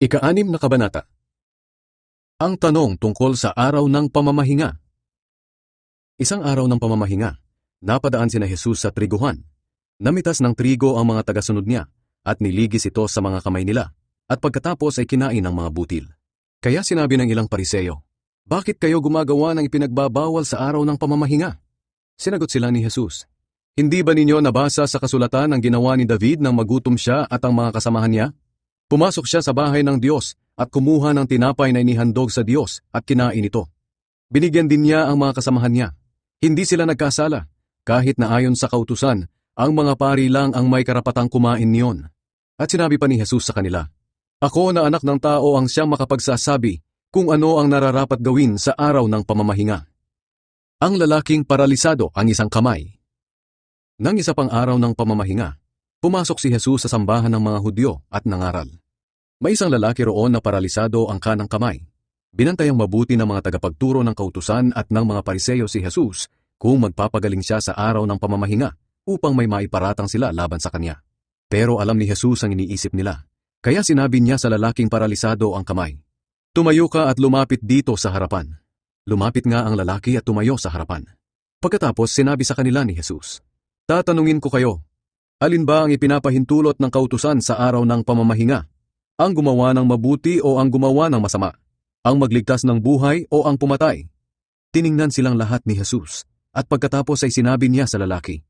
Ika-6 na kabanata. Ang tanong tungkol sa araw ng pamamahinga. Isang araw ng pamamahinga, napadaan sina Jesus sa triguhan. Namitas ng trigo ang mga tagasunod niya, at niligis ito sa mga kamay nila, at pagkatapos ay kinain ng mga butil. Kaya sinabi ng ilang Pariseyo, "Bakit kayo gumagawa ng ipinagbabawal sa araw ng pamamahinga?" Sinagot sila ni Jesus, "Hindi ba ninyo nabasa sa kasulatan ang ginawa ni David nang magutom siya at ang mga kasamahan niya? Pumasok siya sa bahay ng Diyos at kumuha ng tinapay na inihandog sa Diyos at kinain ito. Binigyan din niya ang mga kasamahan niya. Hindi sila nagkasala, kahit na ayon sa kautusan, ang mga pari lang ang may karapatang kumain niyon." At sinabi pa ni Jesus sa kanila, "Ako na anak ng tao ang siyang makapagsasabi kung ano ang nararapat gawin sa araw ng pamamahinga." Ang lalaking paralisado ang isang kamay. Nang isa pang araw ng pamamahinga, pumasok si Jesus sa sambahan ng mga Hudyo at nangaral. May isang lalaki roon na paralisado ang kanang kamay. Binantayang mabuti ng mga tagapagturo ng kautusan at ng mga Pariseyo si Jesus kung magpapagaling siya sa araw ng pamamahinga upang may maiparatang sila laban sa kanya. Pero alam ni Jesus ang iniisip nila, kaya sinabi niya sa lalaking paralisado ang kamay, "Tumayo ka at lumapit dito sa harapan." Lumapit nga ang lalaki at tumayo sa harapan. Pagkatapos sinabi sa kanila ni Jesus, "Tatanungin ko kayo, alin ba ang ipinapahintulot ng kautusan sa araw ng pamamahinga? Ang gumawa ng mabuti o ang gumawa ng masama? Ang magligtas ng buhay o ang pumatay?" Tiningnan silang lahat ni Jesus, at pagkatapos ay sinabi niya sa lalaki,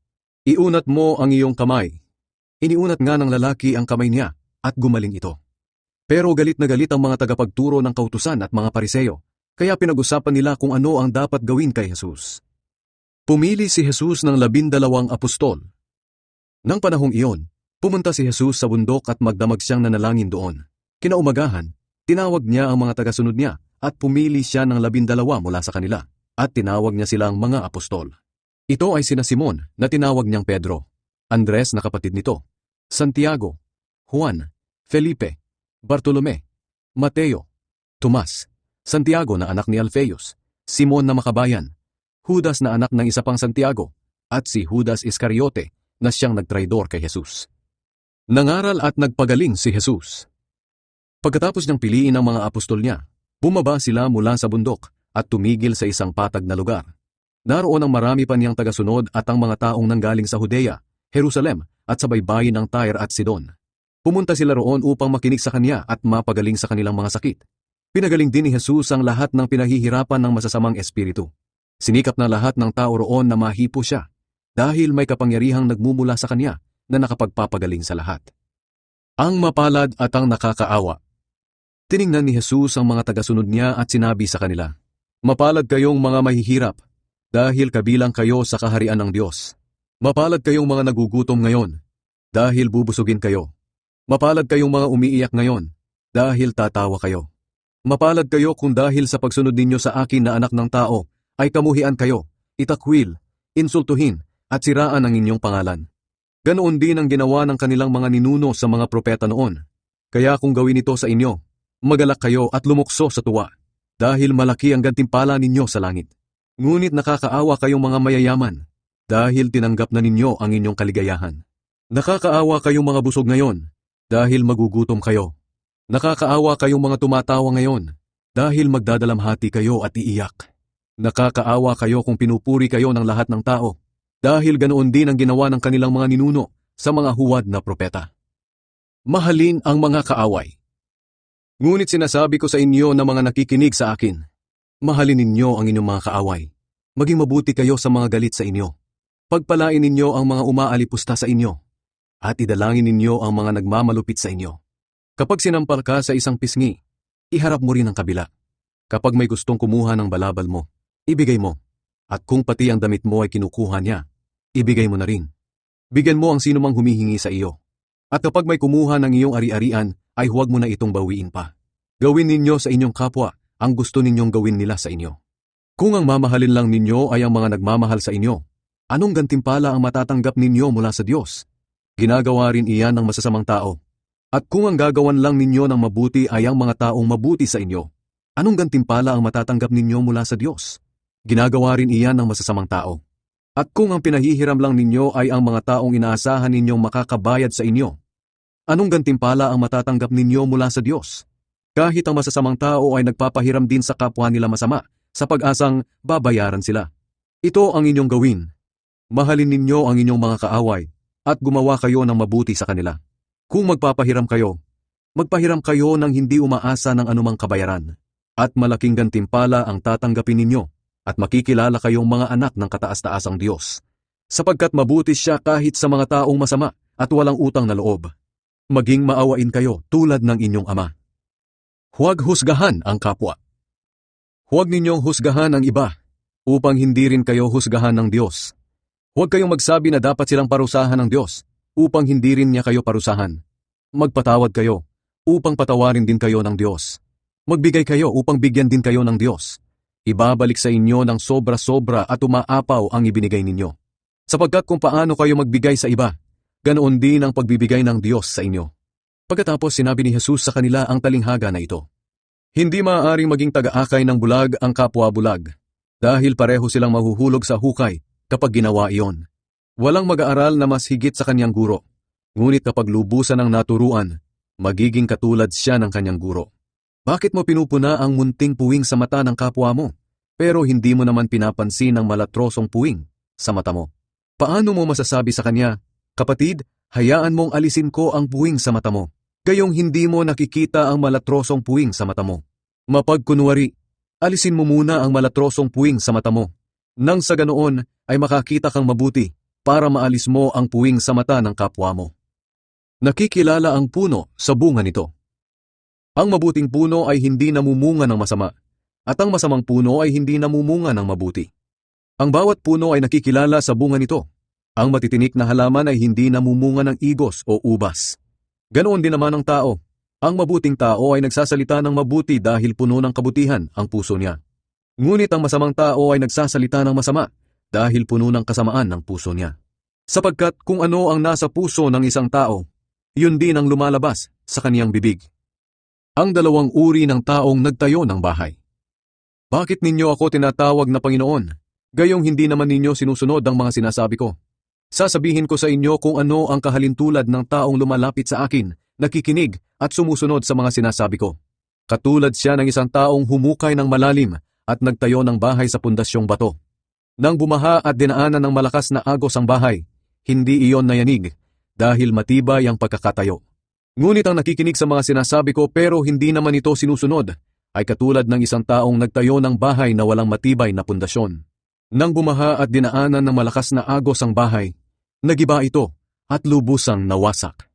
"Iunat mo ang iyong kamay." Iniunat nga ng lalaki ang kamay niya, at gumaling ito. Pero galit na galit ang mga tagapagturo ng kautusan at mga Pariseyo, kaya pinag-usapan nila kung ano ang dapat gawin kay Jesus. Pumili si Jesus ng 12 apostol. Nang panahong iyon, pumunta si Jesus sa bundok at magdamag siyang nanalangin doon. Kinaumagahan, tinawag niya ang mga tagasunod niya at pumili siya ng 12 mula sa kanila at tinawag niya silang mga apostol. Ito ay sina Simon na tinawag niyang Pedro, Andres na kapatid nito, Santiago, Juan, Felipe, Bartolome, Mateo, Tomas, Santiago na anak ni Alfeus, Simon na makabayan, Judas na anak ng isa pang Santiago, at si Judas Iscariote na siyang nagtraidor kay Jesus. Nangaral at nagpagaling si Jesus. Pagkatapos niyang piliin ang mga apostol niya, bumaba sila mula sa bundok at tumigil sa isang patag na lugar. Naroon ang marami pa niyang tagasunod at ang mga taong nanggaling sa Judea, Jerusalem at sa baybayin ng Tyre at Sidon. Pumunta sila roon upang makinig sa kanya at mapagaling sa kanilang mga sakit. Pinagaling din ni Jesus ang lahat ng pinahihirapan ng masasamang espiritu. Sinikap na lahat ng tao roon na mahipo siya, dahil may kapangyarihang nagmumula sa kanya na nakapagpapagaling sa lahat. Ang mapalad at ang nakakaawa. Tiningnan ni Jesus ang mga tagasunod niya at sinabi sa kanila, "Mapalad kayong mga mahihirap, dahil kabilang kayo sa kaharian ng Diyos. Mapalad kayong mga nagugutom ngayon, dahil bubusugin kayo. Mapalad kayong mga umiiyak ngayon, dahil tatawa kayo. Mapalad kayo kung dahil sa pagsunod ninyo sa akin na anak ng tao, ay kamuhian kayo, itakwil, insultuhin, at siraan ang inyong pangalan. Ganoon din ang ginawa ng kanilang mga ninuno sa mga propeta noon. Kaya kung gawin ito sa inyo, magalak kayo at lumukso sa tuwa, dahil malaki ang gantimpala ninyo sa langit. Ngunit nakakaawa kayong mga mayayaman, dahil tinanggap na ninyo ang inyong kaligayahan. Nakakaawa kayong mga busog ngayon, dahil magugutom kayo. Nakakaawa kayong mga tumatawa ngayon, dahil magdadalamhati kayo at iiyak. Nakakaawa kayo kung pinupuri kayo ng lahat ng tao, dahil ganoon din ang ginawa ng kanilang mga ninuno sa mga huwad na propeta. Mahalin ang mga kaaway. Ngunit sinasabi ko sa inyo na mga nakikinig sa akin, mahalin ninyo ang inyong mga kaaway. Maging mabuti kayo sa mga galit sa inyo. Pagpalain ninyo ang mga umaalipusta sa inyo, at idalangin ninyo ang mga nagmamalupit sa inyo. Kapag sinampal ka sa isang pisngi, iharap mo rin ang kabila. Kapag may gustong kumuha ng balabal mo, ibigay mo. At kung pati ang damit mo ay kinukuha niya, ibigay mo na rin. Bigyan mo ang sinumang humihingi sa iyo. At kapag may kumuha ng iyong ari-arian, ay huwag mo na itong bawiin pa. Gawin ninyo sa inyong kapwa ang gusto ninyong gawin nila sa inyo. Kung ang mamahalin lang ninyo ay ang mga nagmamahal sa inyo, anong gantimpala ang matatanggap ninyo mula sa Diyos? Ginagawa rin iyan ng masasamang tao. At kung ang gagawan lang ninyo ng mabuti ay ang mga taong mabuti sa inyo, anong gantimpala ang matatanggap ninyo mula sa Diyos? Ginagawa rin iyan ng masasamang tao. At kung ang pinahihiram lang ninyo ay ang mga taong inaasahan ninyong makakabayad sa inyo, anong gantimpala ang matatanggap ninyo mula sa Diyos? Kahit ang masasamang tao ay nagpapahiram din sa kapwa nila masama, sa pag-asang babayaran sila. Ito ang inyong gawin. Mahalin ninyo ang inyong mga kaaway, at gumawa kayo ng mabuti sa kanila. Kung magpapahiram kayo ng hindi umaasa ng anumang kabayaran, at malaking gantimpala ang tatanggapin ninyo, at makikilala kayong mga anak ng kataas-taasang Diyos. Sapagkat mabuti siya kahit sa mga taong masama at walang utang na loob. Maging maawain kayo tulad ng inyong Ama. Huwag husgahan ang kapwa. Huwag ninyong husgahan ang iba, upang hindi rin kayo husgahan ng Diyos. Huwag kayong magsabi na dapat silang parusahan ng Diyos, upang hindi rin niya kayo parusahan. Magpatawad kayo, upang patawarin din kayo ng Diyos. Magbigay kayo upang bigyan din kayo ng Diyos. Ibabalik sa inyo ng sobra-sobra at umaapaw ang ibinigay ninyo. Sapagkat kung paano kayo magbigay sa iba, ganoon din ang pagbibigay ng Diyos sa inyo. Pagkatapos sinabi ni Jesus sa kanila ang talinghaga na ito. Hindi maaaring maging taga-akay ng bulag ang kapwa bulag, dahil pareho silang mahuhulog sa hukay kapag ginawa iyon. Walang mag-aaral na mas higit sa kanyang guro, ngunit kapag lubusan ng naturuan, magiging katulad siya ng kanyang guro. Bakit mo pinupuna ang munting puwing sa mata ng kapwa mo, pero hindi mo naman pinapansin ang malatrosong puwing sa mata mo? Paano mo masasabi sa kanya, "Kapatid, hayaan mong alisin ko ang puwing sa mata mo," gayong hindi mo nakikita ang malatrosong puwing sa mata mo? Mapagkunwari, alisin mo muna ang malatrosong puwing sa mata mo, nang sa ganoon ay makakita kang mabuti para maalis mo ang puwing sa mata ng kapwa mo. Nakikilala ang puno sa bunga nito. Ang mabuting puno ay hindi namumunga ng masama, at ang masamang puno ay hindi namumunga ng mabuti. Ang bawat puno ay nakikilala sa bunga nito. Ang matitinik na halaman ay hindi namumunga ng igos o ubas. Ganoon din naman ang tao. Ang mabuting tao ay nagsasalita ng mabuti dahil puno ng kabutihan ang puso niya. Ngunit ang masamang tao ay nagsasalita ng masama dahil puno ng kasamaan ng puso niya. Sapagkat kung ano ang nasa puso ng isang tao, yun din ang lumalabas sa kaniyang bibig. Ang dalawang uri ng taong nagtayo ng bahay. Bakit ninyo ako tinatawag na Panginoon, gayong hindi naman ninyo sinusunod ang mga sinasabi ko? Sasabihin ko sa inyo kung ano ang kahalintulad ng taong lumalapit sa akin, nakikinig at sumusunod sa mga sinasabi ko. Katulad siya ng isang taong humukay ng malalim at nagtayo ng bahay sa pundasyong bato. Nang bumaha at dinaanan ng malakas na agos ang bahay, hindi iyon nayanig dahil matibay ang pagkakatayo. Ngunit ang nakikinig sa mga sinasabi ko pero hindi naman ito sinusunod ay katulad ng isang taong nagtayo ng bahay na walang matibay na pundasyon. Nang bumaha at dinaanan ng malakas na agos ang bahay, nagiba ito at lubusang nawasak.